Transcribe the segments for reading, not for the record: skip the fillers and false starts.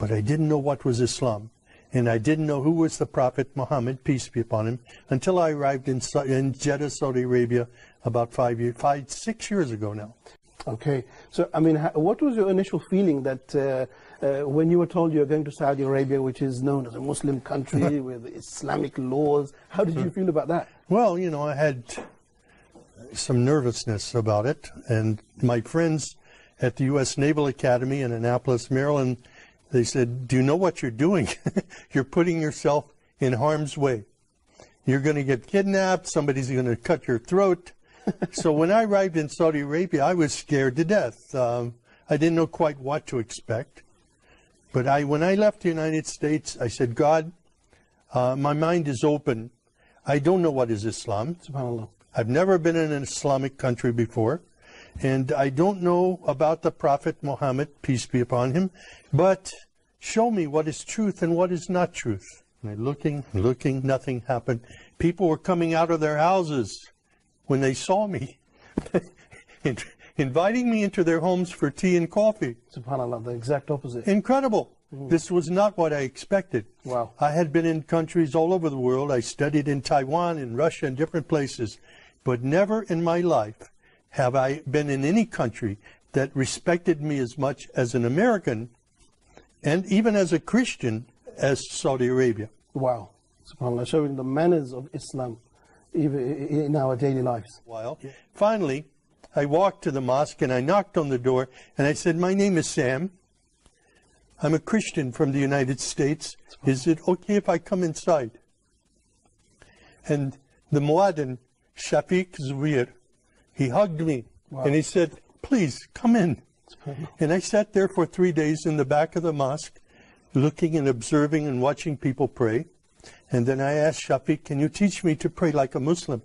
but I didn't know what was Islam. And I didn't know who was the Prophet Muhammad, peace be upon him, until I arrived in Jeddah, Saudi Arabia, about 6 years ago now. Okay. So, I mean, what was your initial feeling that when you were told you were going to Saudi Arabia, which is known as a Muslim country with Islamic laws, how did you feel about that? Well, you know, I had some nervousness about it. And my friends at the U.S. Naval Academy in Annapolis, Maryland, they said, do you know what you're doing? You're putting yourself in harm's way. You're going to get kidnapped. Somebody's going to cut your throat. So when I arrived in Saudi Arabia, I was scared to death. I didn't know quite what to expect. But when I left the United States, I said, God, my mind is open. I don't know what is Islam. SubhanAllah. I've never been in an Islamic country before. And I don't know about the Prophet Muhammad, peace be upon him, but show me what is truth and what is not truth. And looking, nothing happened. People were coming out of their houses when they saw me, inviting me into their homes for tea and coffee. SubhanAllah, the exact opposite. Incredible. This was not what I expected. Wow. I had been in countries all over the world. I studied in Taiwan, in Russia, and different places, but never in my life have I been in any country that respected me as much as an American and even as a Christian as Saudi Arabia. Wow. SubhanAllah, showing the manners of Islam even in our daily lives. Finally, I walked to the mosque and I knocked on the door and I said, my name is Sam. I'm a Christian from the United States. Is it okay if I come inside? And the Muaddin, Shafiq Zubair, he hugged me, and he said, please, come in. And I sat there for 3 days in the back of the mosque, looking and observing and watching people pray. And then I asked Shafiq, can you teach me to pray like a Muslim?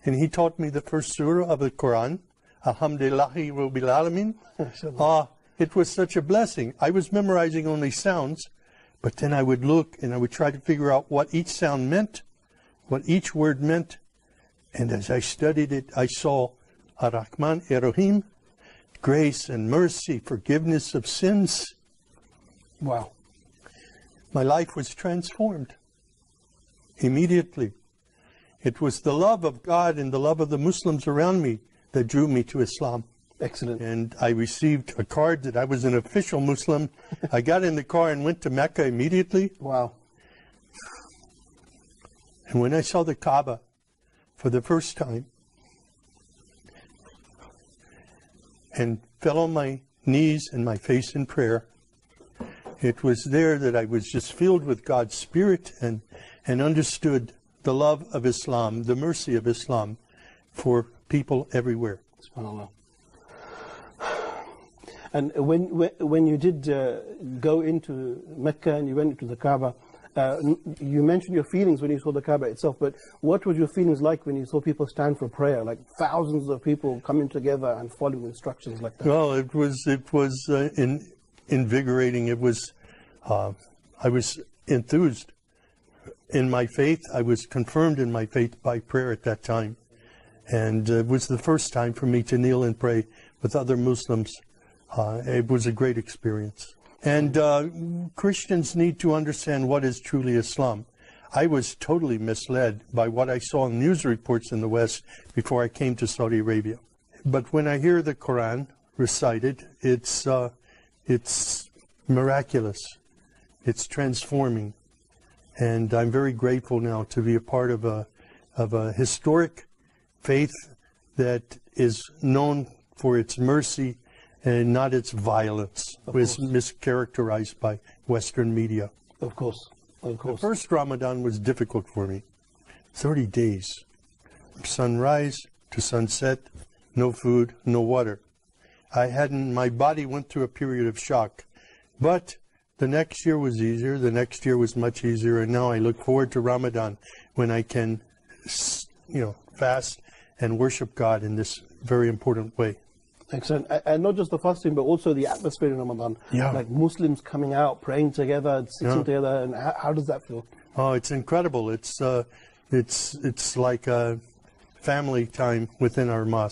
And he taught me the first surah of the Quran, Alhamdulillahi Rabbil Alameen. It was such a blessing. I was memorizing only sounds, but then I would look and I would try to figure out what each sound meant, what each word meant. And as I studied it, I saw Ar-Rahman Ar-Rahim, grace and mercy, forgiveness of sins. Wow. My life was transformed immediately. It was the love of God and the love of the Muslims around me that drew me to Islam. Excellent. And I received a card that I was an official Muslim. I got in the car and went to Mecca immediately. Wow. And when I saw the Kaaba for the first time and fell on my knees and my face in prayer, it was there that I was just filled with God's Spirit and understood the love of Islam, the mercy of Islam for people everywhere. SubhanAllah. And when you did go into Mecca and you went into the Kaaba, you mentioned your feelings when you saw the Kaaba itself, but what were your feelings like when you saw people stand for prayer, like thousands of people coming together and following instructions like that? Well, it was invigorating. It was, I was enthused in my faith. I was confirmed in my faith by prayer at that time. And it was the first time for me to kneel and pray with other Muslims. It was a great experience. And Christians need to understand what is truly Islam. I was totally misled by what I saw in news reports in the West before I came to Saudi Arabia. But when I hear the Quran recited, it's miraculous. It's transforming. And I'm very grateful now to be a part of a historic faith that is known for its mercy and not its violence, which is mischaracterized by Western media. Of course, of course. The first Ramadan was difficult for me. 30 days, sunrise to sunset, no food, no water. My body went through a period of shock. But the next year was easier, the next year was much easier, and now I look forward to Ramadan when I can, fast and worship God in this very important way. Excellent. And not just the fasting, but also the atmosphere in Ramadan. Yeah. Like Muslims coming out, praying together, sitting together. And how does that feel? Oh, it's incredible. It's like a family time within our mosque.